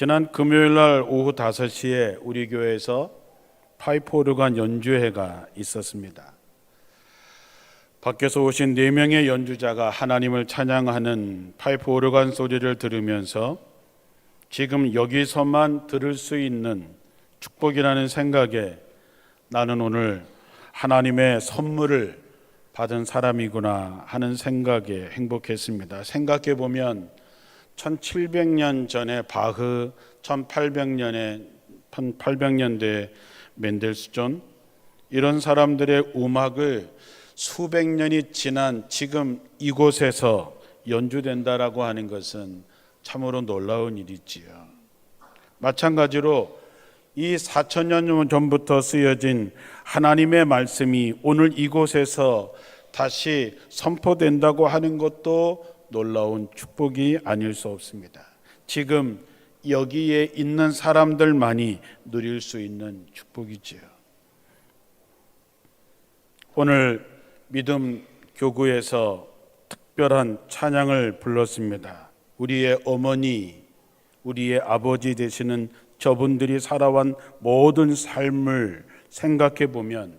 지난 금요일 날 오후 5시에 우리 교회에서 파이프 오르간 연주회가 있었습니다. 밖에서 오신 4명의 연주자가 하나님을 찬양하는 파이프 오르간 소리를 들으면서 지금 여기서만 들을 수 있는 축복이라는 생각에 나는 오늘 하나님의 선물을 받은 사람이구나 하는 생각에 행복했습니다. 생각해 보면 1700년 전에 바흐, 1800년대에 멘델스존, 이런 사람들의 음악을 수백 년이 지난 지금 이곳에서 연주된다라고 하는 것은 참으로 놀라운 일이지요. 마찬가지로 이 4000년 전부터 쓰여진 하나님의 말씀이 오늘 이곳에서 다시 선포된다고 하는 것도 놀라운 축복이 아닐 수 없습니다. 지금 여기에 있는 사람들만이 누릴 수 있는 축복이지요. 오늘 믿음 교구에서 특별한 찬양을 불렀습니다. 우리의 어머니, 우리의 아버지 되시는 저분들이 살아온 모든 삶을 생각해 보면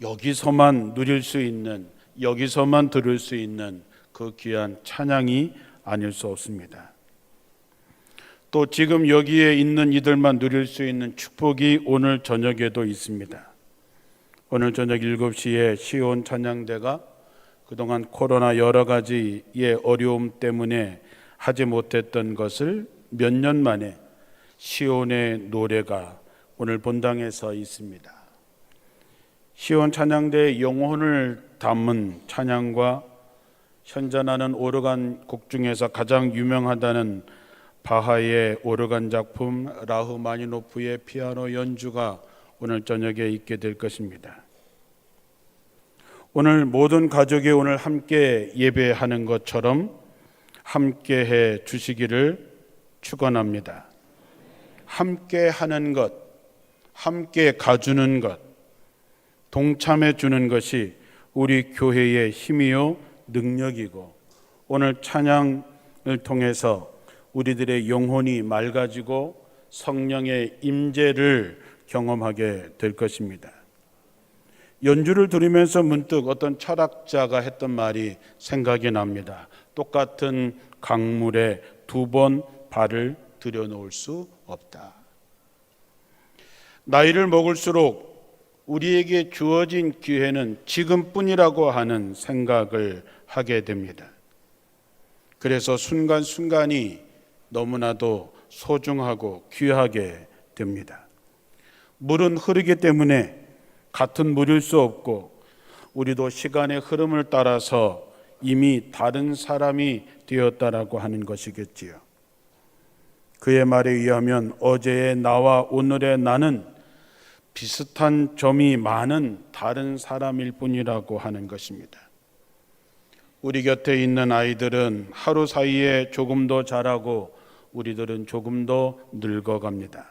여기서만 누릴 수 있는, 여기서만 들을 수 있는 그 귀한 찬양이 아닐 수 없습니다. 또 지금 여기에 있는 이들만 누릴 수 있는 축복이 오늘 저녁에도 있습니다. 오늘 저녁 7시에 시온 찬양대가 그동안 코로나 여러 가지의 어려움 때문에 하지 못했던 것을 몇 년 만에 시온의 노래가 오늘 본당에서 있습니다. 시온 찬양대의 영혼을 담은 찬양과 현존하는 오르간 곡 중에서 가장 유명하다는 바하의 오르간 작품 라흐마니노프의 피아노 연주가 오늘 저녁에 있게 될 것입니다. 오늘 모든 가족이 오늘 함께 예배하는 것처럼 함께 해 주시기를 축원합니다. 함께 하는 것, 함께 가주는 것, 동참해 주는 것이 우리 교회의 힘이요 능력이고, 오늘 찬양을 통해서 우리들의 영혼이 맑아지고 성령의 임재를 경험하게 될 것입니다. 연주를 들으면서 문득 어떤 철학자가 했던 말이 생각이 납니다. 똑같은 강물에 2번 발을 들여놓을 수 없다. 나이를 먹을수록 우리에게 주어진 기회는 지금뿐이라고 하는 생각을 하게 됩니다. 그래서 순간순간이 너무나도 소중하고 귀하게 됩니다. 물은 흐르기 때문에 같은 물일 수 없고, 우리도 시간의 흐름을 따라서 이미 다른 사람이 되었다라고 하는 것이겠지요. 그의 말에 의하면 어제의 나와 오늘의 나는 비슷한 점이 많은 다른 사람일 뿐이라고 하는 것입니다. 우리 곁에 있는 아이들은 하루 사이에 조금 더 자라고 우리들은 조금 더 늙어갑니다.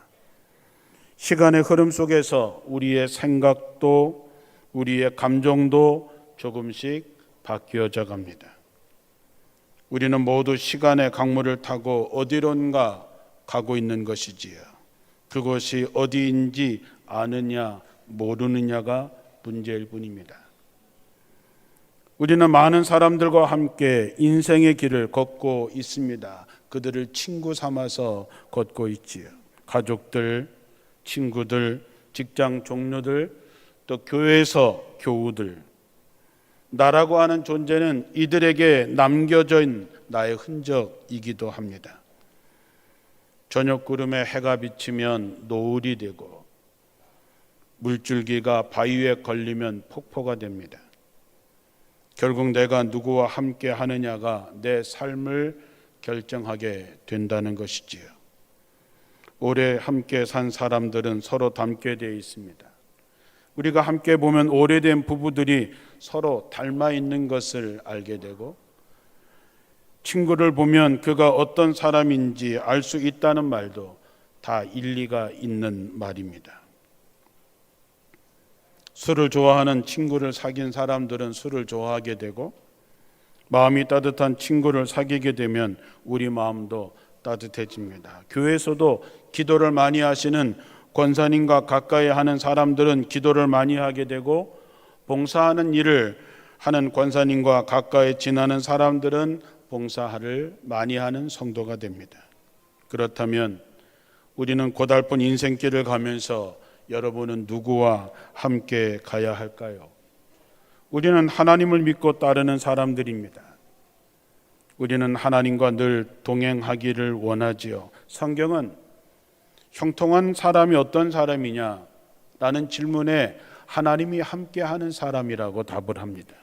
시간의 흐름 속에서 우리의 생각도 우리의 감정도 조금씩 바뀌어져 갑니다. 우리는 모두 시간의 강물을 타고 어디론가 가고 있는 것이지요. 그것이 어디인지 아느냐 모르느냐가 문제일 뿐입니다. 우리는 많은 사람들과 함께 인생의 길을 걷고 있습니다. 그들을 친구 삼아서 걷고 있지요. 가족들, 친구들, 직장 동료들, 또 교회에서 교우들, 나라고 하는 존재는 이들에게 남겨져 있는 나의 흔적이기도 합니다. 저녁 구름에 해가 비치면 노을이 되고, 물줄기가 바위에 걸리면 폭포가 됩니다. 결국 내가 누구와 함께 하느냐가 내 삶을 결정하게 된다는 것이지요. 오래 함께 산 사람들은 서로 닮게 되어 있습니다. 우리가 함께 보면 오래된 부부들이 서로 닮아 있는 것을 알게 되고, 친구를 보면 그가 어떤 사람인지 알 수 있다는 말도 다 일리가 있는 말입니다. 술을 좋아하는 친구를 사귄 사람들은 술을 좋아하게 되고, 마음이 따뜻한 친구를 사귀게 되면 우리 마음도 따뜻해집니다. 교회에서도 기도를 많이 하시는 권사님과 가까이 하는 사람들은 기도를 많이 하게 되고, 봉사하는 일을 하는 권사님과 가까이 지나는 사람들은 봉사를 많이 하는 성도가 됩니다. 그렇다면 우리는 고달픈 인생길을 가면서 여러분은 누구와 함께 가야 할까요? 우리는 하나님을 믿고 따르는 사람들입니다. 우리는 하나님과 늘 동행하기를 원하지요. 성경은 형통한 사람이 어떤 사람이냐? 라는 질문에 하나님이 함께하는 사람이라고 답을 합니다.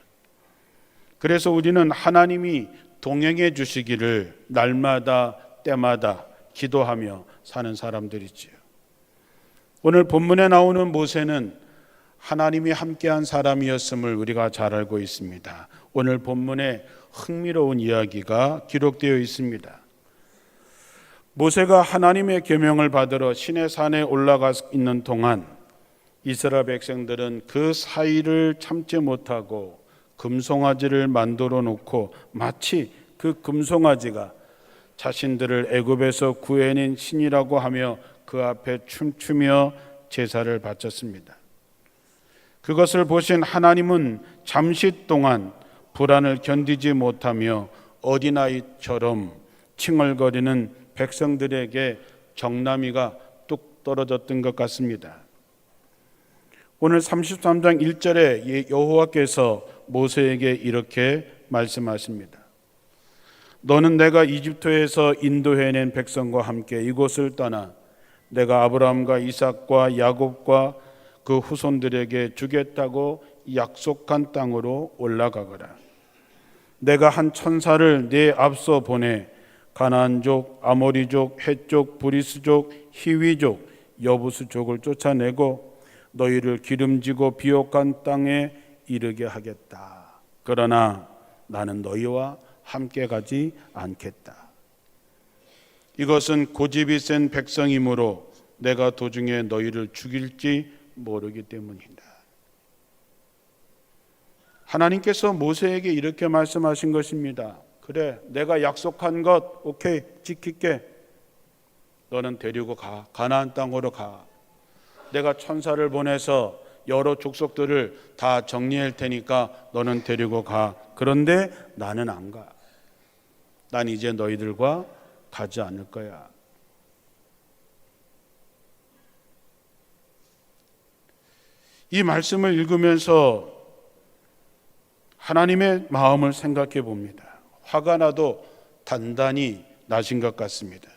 그래서 우리는 하나님이 동행해 주시기를 날마다 때마다 기도하며 사는 사람들이지요. 오늘 본문에 나오는 모세는 하나님이 함께한 사람이었음을 우리가 잘 알고 있습니다. 오늘 본문에 흥미로운 이야기가 기록되어 있습니다. 모세가 하나님의 계명을 받으러 시내산에 올라가 있는 동안 이스라엘 백성들은 그 사이를 참지 못하고 금송아지를 만들어 놓고 마치 그 금송아지가 자신들을 애굽에서 구해낸 신이라고 하며 그 앞에 춤추며 제사를 바쳤습니다. 그것을 보신 하나님은 잠시 동안 불안을 견디지 못하며 어린아이처럼 칭얼거리는 백성들에게 정나미가 뚝 떨어졌던 것 같습니다. 오늘 33장 1절에 여호와께서 모세에게 이렇게 말씀하십니다. 너는 내가 이집트에서 인도해낸 백성과 함께 이곳을 떠나 내가 아브라함과 이삭과 야곱과 그 후손들에게 주겠다고 약속한 땅으로 올라가거라. 내가 한 천사를 네 앞서 보내 가나안족, 아모리족, 헷족, 브리스족, 히위족, 여부스족을 쫓아내고 너희를 기름지고 비옥한 땅에 이르게 하겠다. 그러나 나는 너희와 함께 가지 않겠다. 이것은 고집이 센 백성이므로 내가 도중에 너희를 죽일지 모르기 때문이다. 하나님께서 모세에게 이렇게 말씀하신 것입니다. 그래, 내가 약속한 것 오케이 지킬게. 너는 데리고 가. 가나안 땅으로 가. 내가 천사를 보내서 여러 족속들을 다 정리할 테니까 너는 데리고 가. 그런데 나는 안 가. 난 이제 너희들과 가지 않을 거야. 이 말씀을 읽으면서 하나님의 마음을 생각해 봅니다. 화가 나도 단단히 나신 것 같습니다.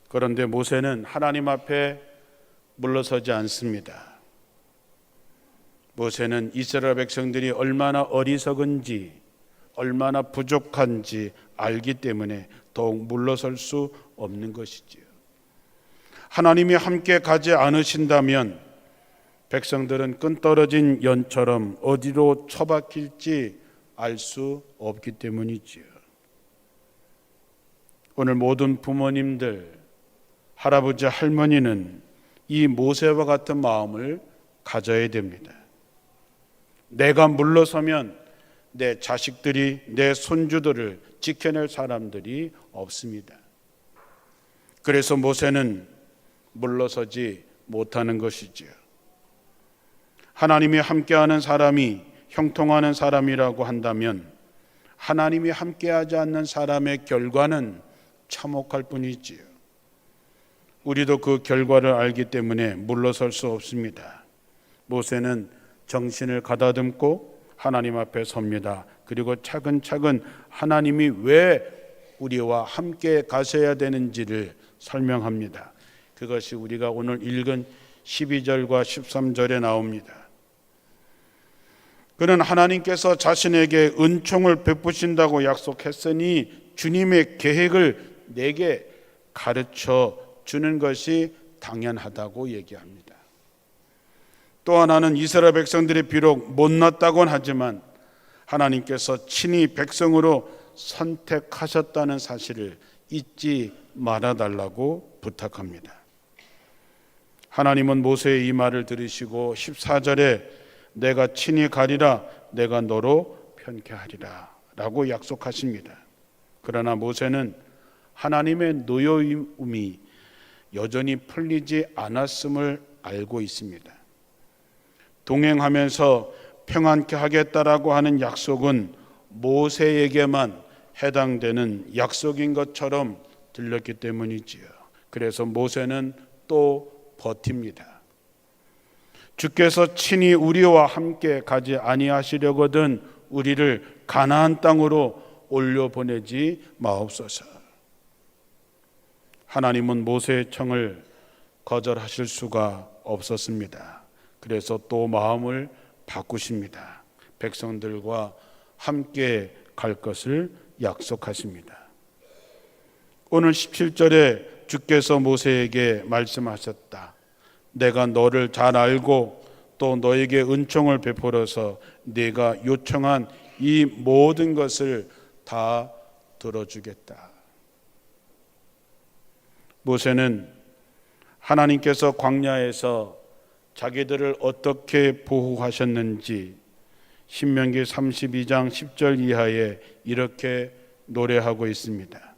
그런데 모세는 하나님 앞에 물러서지 않습니다. 모세는 이스라엘 백성들이 얼마나 어리석은지, 얼마나 부족한지 알기 때문에 더욱 물러설 수 없는 것이지요. 하나님이 함께 가지 않으신다면 백성들은 끈떨어진 연처럼 어디로 처박힐지 알 수 없기 때문이지요. 오늘 모든 부모님들, 할아버지, 할머니는 이 모세와 같은 마음을 가져야 됩니다. 내가 물러서면 내 자식들이, 내 손주들을 지켜낼 사람들이 없습니다. 그래서 모세는 물러서지 못하는 것이지요. 하나님이 함께하는 사람이 형통하는 사람이라고 한다면 하나님이 함께하지 않는 사람의 결과는 참혹할 뿐이지요. 우리도 그 결과를 알기 때문에 물러설 수 없습니다. 모세는 정신을 가다듬고 하나님 앞에 섭니다. 그리고 차근차근 하나님이 왜 우리와 함께 가셔야 되는지를 설명합니다. 그것이 우리가 오늘 읽은 12절과 13절에 나옵니다. 그는 하나님께서 자신에게 은총을 베푸신다고 약속했으니 주님의 계획을 내게 가르쳐 주는 것이 당연하다고 얘기합니다. 또 하나는 이스라엘 백성들이 비록 못났다곤 하지만 하나님께서 친히 백성으로 선택하셨다는 사실을 잊지 말아달라고 부탁합니다. 하나님은 모세의 이 말을 들으시고 14절에 내가 친히 가리라, 내가 너로 편케하리라 라고 약속하십니다. 그러나 모세는 하나님의 노여움이 여전히 풀리지 않았음을 알고 있습니다. 동행하면서 평안케 하겠다라고 하는 약속은 모세에게만 해당되는 약속인 것처럼 들렸기 때문이지요. 그래서 모세는 또 버팁니다. 주께서 친히 우리와 함께 가지 아니하시려거든 우리를 가나안 땅으로 올려보내지 마옵소서. 하나님은 모세의 청을 거절하실 수가 없었습니다. 그래서 또 마음을 바꾸십니다. 백성들과 함께 갈 것을 약속하십니다. 오늘 17절에 주께서 모세에게 말씀하셨다. 내가 너를 잘 알고 또 너에게 은총을 베풀어서 네가 요청한 이 모든 것을 다 들어주겠다. 모세는 하나님께서 광야에서 자기들을 어떻게 보호하셨는지 신명기 32장 10절 이하에 이렇게 노래하고 있습니다.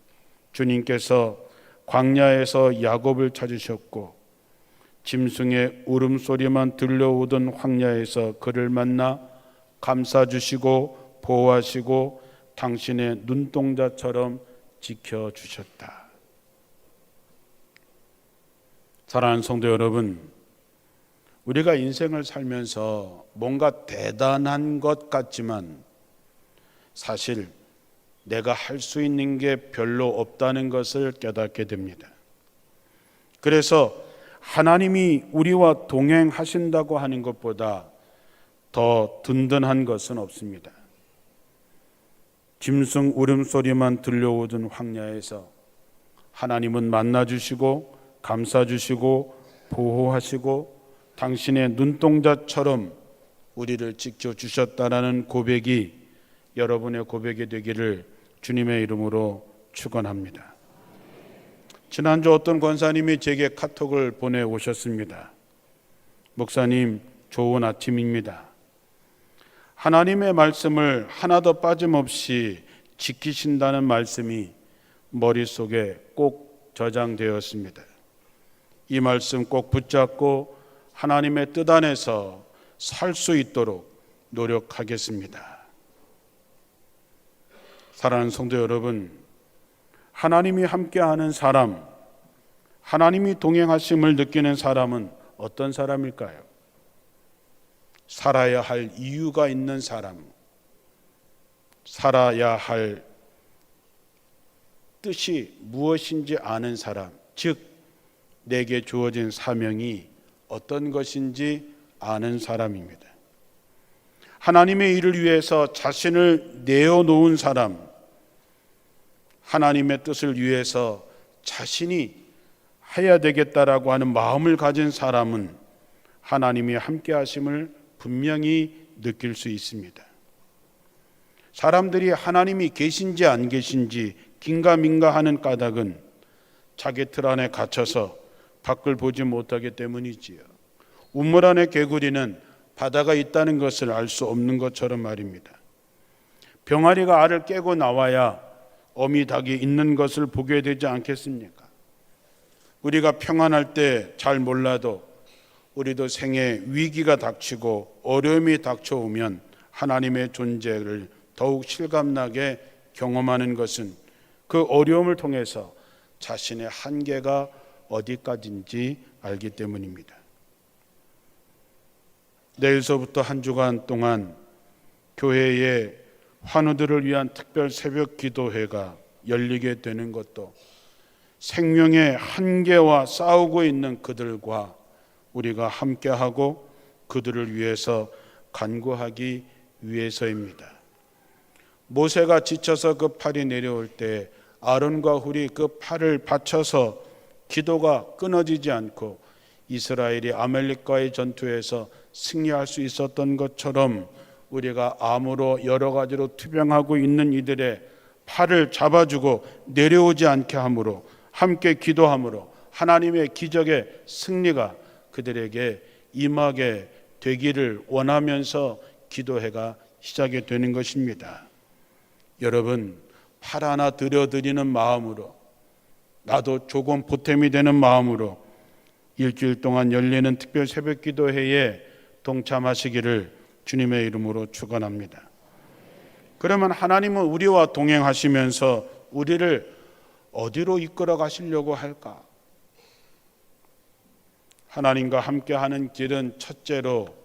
주님께서 광야에서 야곱을 찾으셨고 짐승의 울음소리만 들려오던 황야에서 그를 만나 감싸주시고 보호하시고 당신의 눈동자처럼 지켜주셨다. 사랑하는 성도 여러분, 우리가 인생을 살면서 뭔가 대단한 것 같지만 사실 내가 할 수 있는 게 별로 없다는 것을 깨닫게 됩니다. 그래서 하나님이 우리와 동행하신다고 하는 것보다 더 든든한 것은 없습니다. 짐승 울음소리만 들려오던 황야에서 하나님은 만나주시고 감싸주시고 보호하시고 당신의 눈동자처럼 우리를 지켜주셨다라는 고백이 여러분의 고백이 되기를 주님의 이름으로 축원합니다. 지난주 어떤 권사님이 제게 카톡을 보내오셨습니다. 목사님, 좋은 아침입니다. 하나님의 말씀을 하나도 빠짐없이 지키신다는 말씀이 머릿속에 꼭 저장되었습니다. 이 말씀 꼭 붙잡고 하나님의 뜻 안에서 살 수 있도록 노력하겠습니다. 사랑하는 성도 여러분, 하나님이 함께하는 사람, 하나님이 동행하심을 느끼는 사람은 어떤 사람일까요? 살아야 할 이유가 있는 사람, 살아야 할 뜻이 무엇인지 아는 사람, 즉 내게 주어진 사명이 어떤 것인지 아는 사람입니다. 하나님의 일을 위해서 자신을 내어놓은 사람, 하나님의 뜻을 위해서 자신이 해야 되겠다라고 하는 마음을 가진 사람은 하나님이 함께 하심을 분명히 느낄 수 있습니다. 사람들이 하나님이 계신지 안 계신지 긴가민가하는 까닭은 자기 틀 안에 갇혀서 밖을 보지 못하기 때문이지요. 우물 안의 개구리는 바다가 있다는 것을 알 수 없는 것처럼 말입니다. 병아리가 알을 깨고 나와야 어미 닭이 있는 것을 보게 되지 않겠습니까? 우리가 평안할 때 잘 몰라도 우리도 생에 위기가 닥치고 어려움이 닥쳐오면 하나님의 존재를 더욱 실감나게 경험하는 것은 그 어려움을 통해서 자신의 한계가 어디까지인지 알기 때문입니다. 내일서부터 한 주간 동안 교회에 환우들을 위한 특별 새벽 기도회가 열리게 되는 것도 생명의 한계와 싸우고 있는 그들과 우리가 함께하고 그들을 위해서 간구하기 위해서입니다. 모세가 지쳐서 그 팔이 내려올 때 아론과 훌이 그 팔을 받쳐서 기도가 끊어지지 않고 이스라엘이 아말렉과의 전투에서 승리할 수 있었던 것처럼 우리가 암으로 여러 가지로 투병하고 있는 이들의 팔을 잡아주고 내려오지 않게 함으로 함께 기도함으로 하나님의 기적의 승리가 그들에게 임하게 되기를 원하면서 기도회가 시작이 되는 것입니다. 여러분, 하나하나 드려드리는 마음으로, 나도 조금 보탬이 되는 마음으로 일주일 동안 열리는 특별 새벽 기도회에 동참하시기를 주님의 이름으로 축원합니다. 그러면 하나님은 우리와 동행하시면서 우리를 어디로 이끌어 가시려고 할까? 하나님과 함께하는 길은 첫째로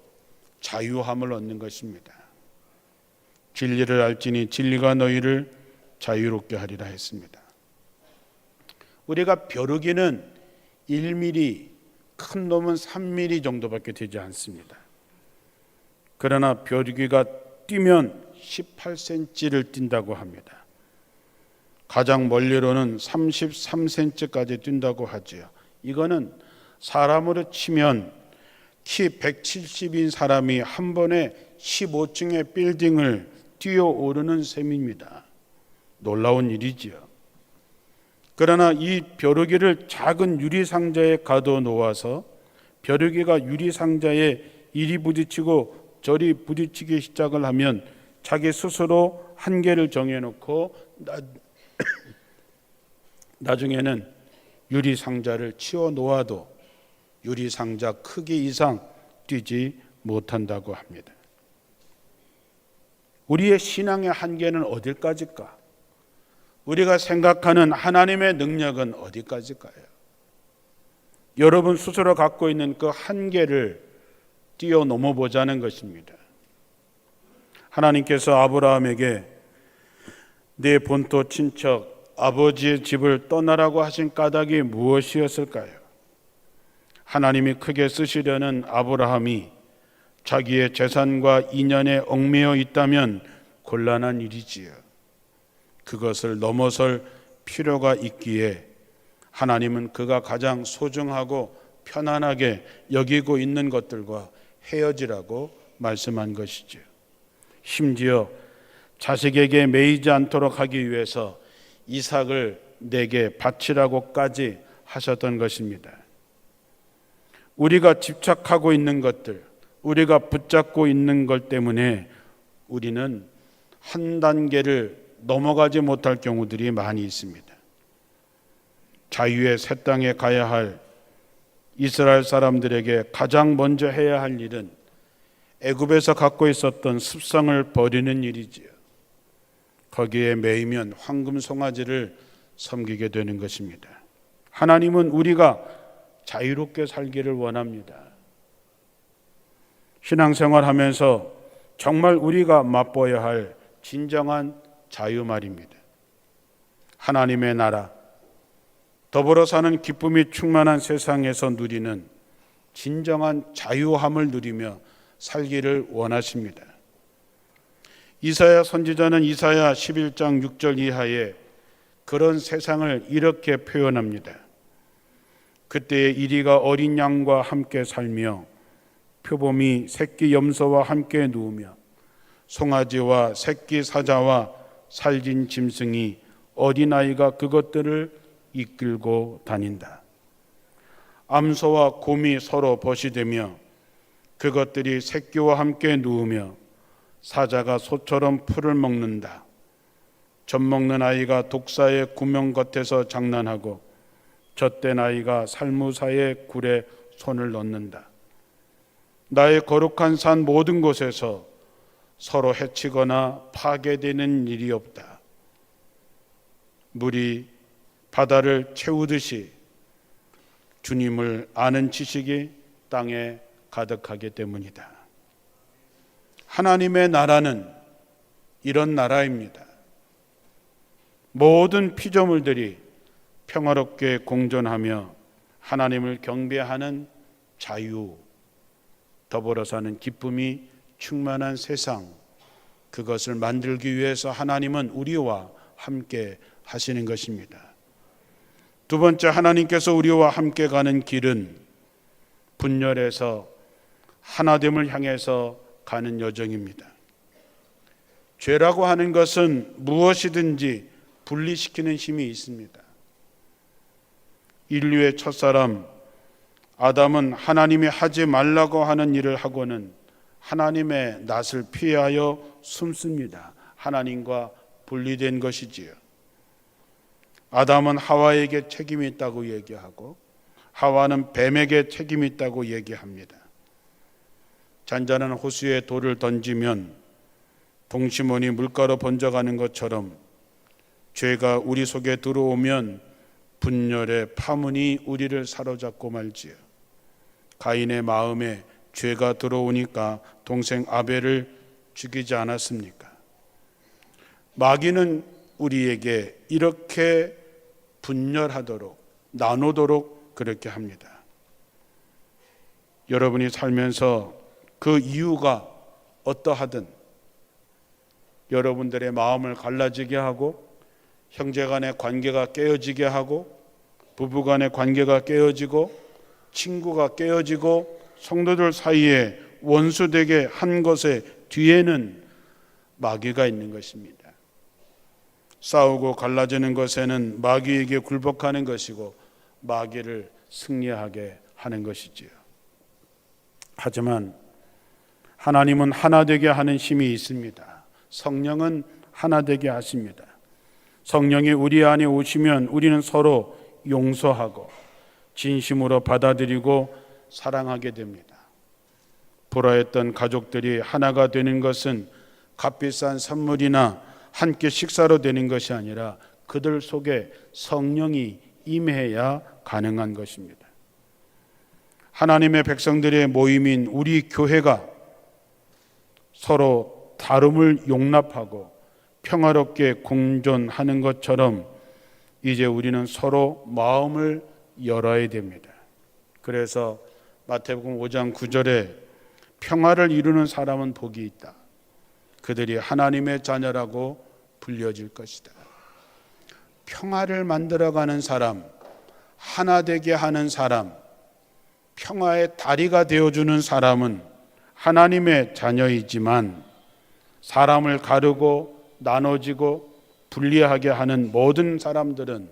자유함을 얻는 것입니다. 진리를 알지니 진리가 너희를 자유롭게 하리라 했습니다. 우리가 벼르기는 1mm, 큰 놈은 3mm 정도밖에 되지 않습니다. 그러나 벼르기가 뛰면 18cm를 뛴다고 합니다. 가장 멀리로는 33cm까지 뛴다고 하지요. 이거는 사람으로 치면 키 170인 사람이 한 번에 15층의 빌딩을 뛰어오르는 셈입니다. 놀라운 일이지요. 그러나 이 벼르기를 작은 유리상자에 가둬 놓아서 벼르기가 유리상자에 이리 부딪히고 저리 부딪히기 시작을 하면 자기 스스로 한계를 정해놓고 나중에는 유리상자를 치워 놓아도 유리상자 크기 이상 뛰지 못한다고 합니다. 우리의 신앙의 한계는 어디까지일까? 우리가 생각하는 하나님의 능력은 어디까지일까요? 여러분 스스로 갖고 있는 그 한계를 뛰어넘어 보자는 것입니다. 하나님께서 아브라함에게 내 본토 친척 아버지의 집을 떠나라고 하신 까닭이 무엇이었을까요? 하나님이 크게 쓰시려는 아브라함이 자기의 재산과 인연에 얽매여 있다면 곤란한 일이지요. 그것을 넘어설 필요가 있기에 하나님은 그가 가장 소중하고 편안하게 여기고 있는 것들과 헤어지라고 말씀한 것이죠. 심지어 자식에게 매이지 않도록 하기 위해서 이삭을 내게 바치라고까지 하셨던 것입니다. 우리가 집착하고 있는 것들, 우리가 붙잡고 있는 것 때문에 우리는 한 단계를 넘어가지 못할 경우들이 많이 있습니다. 자유의 새 땅에 가야 할 이스라엘 사람들에게 가장 먼저 해야 할 일은 애굽에서 갖고 있었던 습성을 버리는 일이지요. 거기에 매이면 황금 송아지를 섬기게 되는 것입니다. 하나님은 우리가 자유롭게 살기를 원합니다. 신앙생활하면서 정말 우리가 맛보아야 할 진정한 자유 말입니다. 하나님의 나라, 더불어 사는 기쁨이 충만한 세상에서 누리는 진정한 자유함을 누리며 살기를 원하십니다. 이사야 선지자는 이사야 11장 6절 이하에 그런 세상을 이렇게 표현합니다. 그때에 이리가 어린 양과 함께 살며 표범이 새끼 염소와 함께 누우며 송아지와 새끼 사자와 살진 짐승이 어린아이가 그것들을 이끌고 다닌다. 암소와 곰이 서로 벗이되며 그것들이 새끼와 함께 누우며 사자가 소처럼 풀을 먹는다. 젖 먹는 아이가 독사의 구멍 겉에서 장난하고 젖된 아이가 살무사의 굴에 손을 넣는다. 나의 거룩한 산 모든 곳에서 서로 해치거나 파괴되는 일이 없다. 물이 바다를 채우듯이 주님을 아는 지식이 땅에 가득하기 때문이다. 하나님의 나라는 이런 나라입니다. 모든 피조물들이 평화롭게 공존하며 하나님을 경배하는 자유, 더불어 사는 기쁨이 충만한 세상, 그것을 만들기 위해서 하나님은 우리와 함께 하시는 것입니다. 두 번째, 하나님께서 우리와 함께 가는 길은 분열해서 하나됨을 향해서 가는 여정입니다. 죄라고 하는 것은 무엇이든지 분리시키는 힘이 있습니다. 인류의 첫사람 아담은 하나님이 하지 말라고 하는 일을 하고는 하나님의 낯을 피하여 숨습니다. 하나님과 분리된 것이지요. 아담은 하와에게 책임이 있다고 얘기하고 하와는 뱀에게 책임이 있다고 얘기합니다. 잔잔한 호수에 돌을 던지면 동시몬이 물가로 번져가는 것처럼 죄가 우리 속에 들어오면 분열의 파문이 우리를 사로잡고 말지요. 가인의 마음에 죄가 들어오니까 동생 아벨을 죽이지 않았습니까? 마귀는 우리에게 이렇게 분열하도록 나누도록 그렇게 합니다. 여러분이 살면서 그 이유가 어떠하든 여러분들의 마음을 갈라지게 하고 형제 간의 관계가 깨어지게 하고 부부 간의 관계가 깨어지고 친구가 깨어지고 성도들 사이에 원수되게 한 것의 뒤에는 마귀가 있는 것입니다. 싸우고 갈라지는 것에는 마귀에게 굴복하는 것이고 마귀를 승리하게 하는 것이지요. 하지만 하나님은 하나 되게 하는 힘이 있습니다. 성령은 하나 되게 하십니다. 성령이 우리 안에 오시면 우리는 서로 용서하고 진심으로 받아들이고 사랑하게 됩니다. 불화했던 가족들이 하나가 되는 것은 값비싼 선물이나 함께 식사로 되는 것이 아니라 그들 속에 성령이 임해야 가능한 것입니다. 하나님의 백성들의 모임인 우리 교회가 서로 다름을 용납하고 평화롭게 공존하는 것처럼 이제 우리는 서로 마음을 열어야 됩니다. 그래서 마태복음 5장 9절에 평화를 이루는 사람은 복이 있다. 그들이 하나님의 자녀라고 불려질 것이다. 평화를 만들어가는 사람, 하나 되게 하는 사람, 평화의 다리가 되어주는 사람은 하나님의 자녀이지만 사람을 가르고 나눠지고 분리하게 하는 모든 사람들은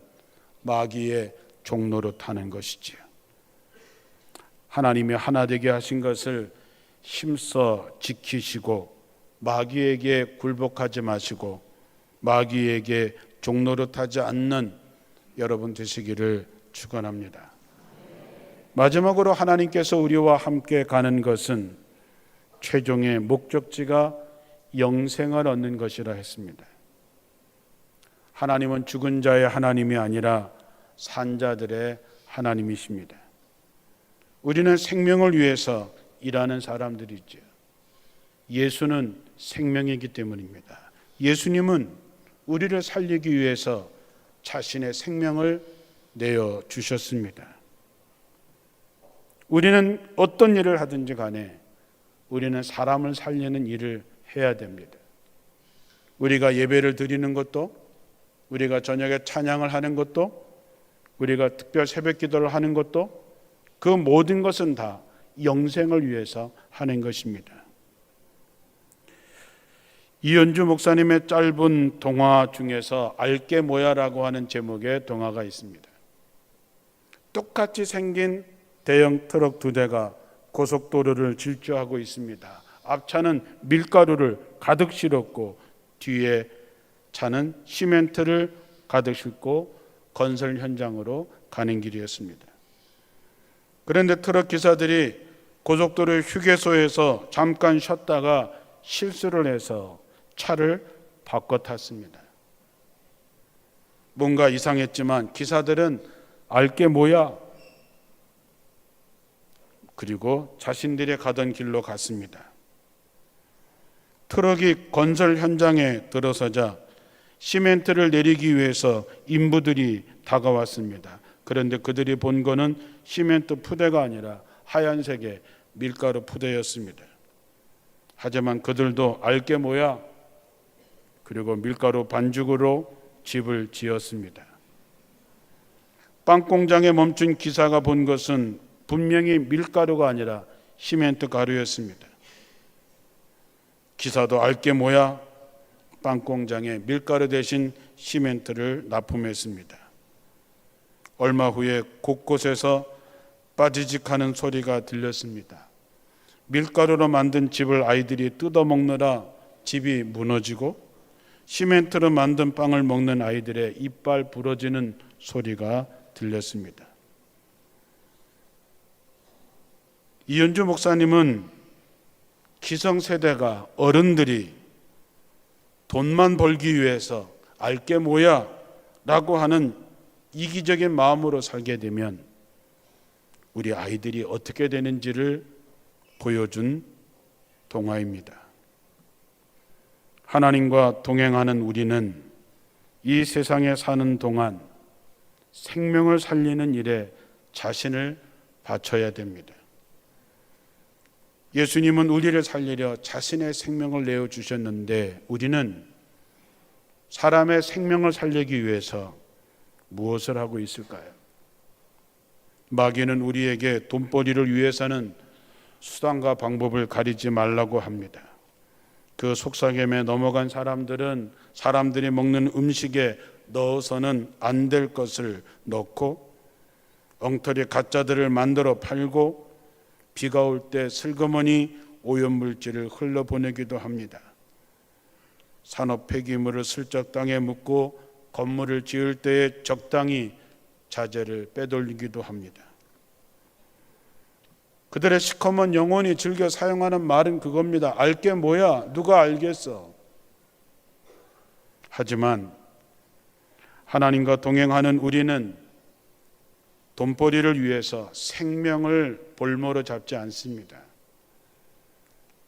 마귀의 종로로 타는 것이지요. 하나님이 하나 되게 하신 것을 힘써 지키시고 마귀에게 굴복하지 마시고 마귀에게 종노릇하지 않는 여러분 되시기를 축원합니다. 마지막으로 하나님께서 우리와 함께 가는 것은 최종의 목적지가 영생을 얻는 것이라 했습니다. 하나님은 죽은 자의 하나님이 아니라 산 자들의 하나님이십니다. 우리는 생명을 위해서 일하는 사람들이죠. 예수는 생명이기 때문입니다. 예수님은 우리를 살리기 위해서 자신의 생명을 내어 주셨습니다. 우리는 어떤 일을 하든지 간에 우리는 사람을 살리는 일을 해야 됩니다. 우리가 예배를 드리는 것도, 우리가 저녁에 찬양을 하는 것도, 우리가 특별 새벽 기도를 하는 것도, 그 모든 것은 다 영생을 위해서 하는 것입니다. 이현주 목사님의 짧은 동화 중에서 알게 뭐야라고 하는 제목의 동화가 있습니다. 똑같이 생긴 대형 트럭 2대가 고속도로를 질주하고 있습니다. 앞차는 밀가루를 가득 실었고 뒤에 차는 시멘트를 가득 싣고 건설 현장으로 가는 길이었습니다. 그런데 트럭 기사들이 고속도로 휴게소에서 잠깐 쉬었다가 실수를 해서 차를 바꿔 탔습니다. 뭔가 이상했지만 기사들은 알게 뭐야? 그리고 자신들이 가던 길로 갔습니다. 트럭이 건설 현장에 들어서자 시멘트를 내리기 위해서 인부들이 다가왔습니다. 그런데 그들이 본 거는 시멘트 푸대가 아니라 하얀색의 밀가루 푸대였습니다. 하지만 그들도 알게 뭐야? 그리고 밀가루 반죽으로 집을 지었습니다. 빵 공장에 멈춘 기사가 본 것은 분명히 밀가루가 아니라 시멘트 가루였습니다. 기사도 알게 뭐야? 빵 공장에 밀가루 대신 시멘트를 납품했습니다. 얼마 후에 곳곳에서 빠지직하는 소리가 들렸습니다. 밀가루로 만든 집을 아이들이 뜯어먹느라 집이 무너지고 시멘트로 만든 빵을 먹는 아이들의 이빨 부러지는 소리가 들렸습니다. 이현주 목사님은 기성세대가 어른들이 돈만 벌기 위해서 알게 뭐야 라고 하는 이기적인 마음으로 살게 되면 우리 아이들이 어떻게 되는지를 보여준 동화입니다. 하나님과 동행하는 우리는 이 세상에 사는 동안 생명을 살리는 일에 자신을 바쳐야 됩니다. 예수님은 우리를 살리려 자신의 생명을 내어주셨는데 우리는 사람의 생명을 살리기 위해서 무엇을 하고 있을까요? 마귀는 우리에게 돈벌이를 위해서는 수단과 방법을 가리지 말라고 합니다. 그 속삭임에 넘어간 사람들은 사람들이 먹는 음식에 넣어서는 안 될 것을 넣고 엉터리 가짜들을 만들어 팔고 비가 올 때 슬그머니 오염물질을 흘러보내기도 합니다. 산업 폐기물을 슬쩍 땅에 묻고 건물을 지을 때에 적당히 자재를 빼돌리기도 합니다. 그들의 시커먼 영혼이 즐겨 사용하는 말은 그겁니다. 알게 뭐야? 누가 알겠어? 하지만 하나님과 동행하는 우리는 돈벌이를 위해서 생명을 볼모로 잡지 않습니다.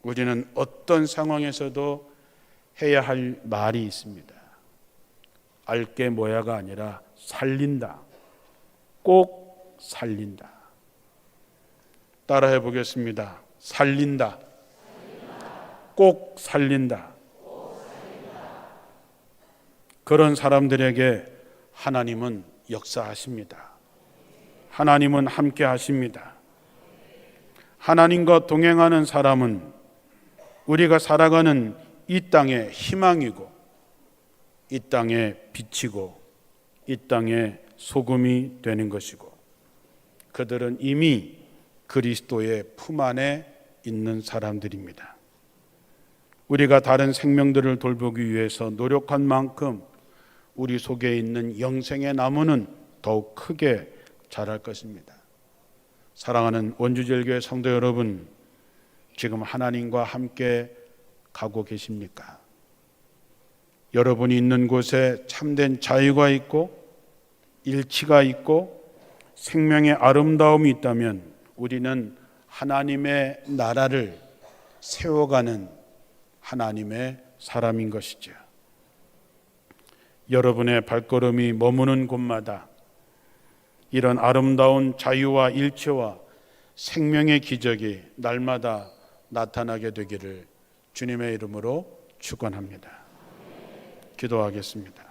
우리는 어떤 상황에서도 해야 할 말이 있습니다. 알게 뭐야가 아니라 살린다. 꼭 살린다. 따라해 보겠습니다. 살린다. 꼭 살린다. 그런 사람들에게 하나님은 역사하십니다. 하나님은 함께 하십니다. 하나님과 동행하는 사람은 우리가 살아가는 이 땅의 희망이고 이 땅의 빛이고 이 땅의 소금이 되는 것이고 그들은 이미 그리스도의 품 안에 있는 사람들입니다. 우리가 다른 생명들을 돌보기 위해서 노력한 만큼 우리 속에 있는 영생의 나무는 더욱 크게 자랄 것입니다. 사랑하는 원주제일교회 성도 여러분, 지금 하나님과 함께 가고 계십니까? 여러분이 있는 곳에 참된 자유가 있고 일치가 있고 생명의 아름다움이 있다면 우리는 하나님의 나라를 세워가는 하나님의 사람인 것이죠. 여러분의 발걸음이 머무는 곳마다 이런 아름다운 자유와 일치와 생명의 기적이 날마다 나타나게 되기를 주님의 이름으로 축원합니다. 기도하겠습니다.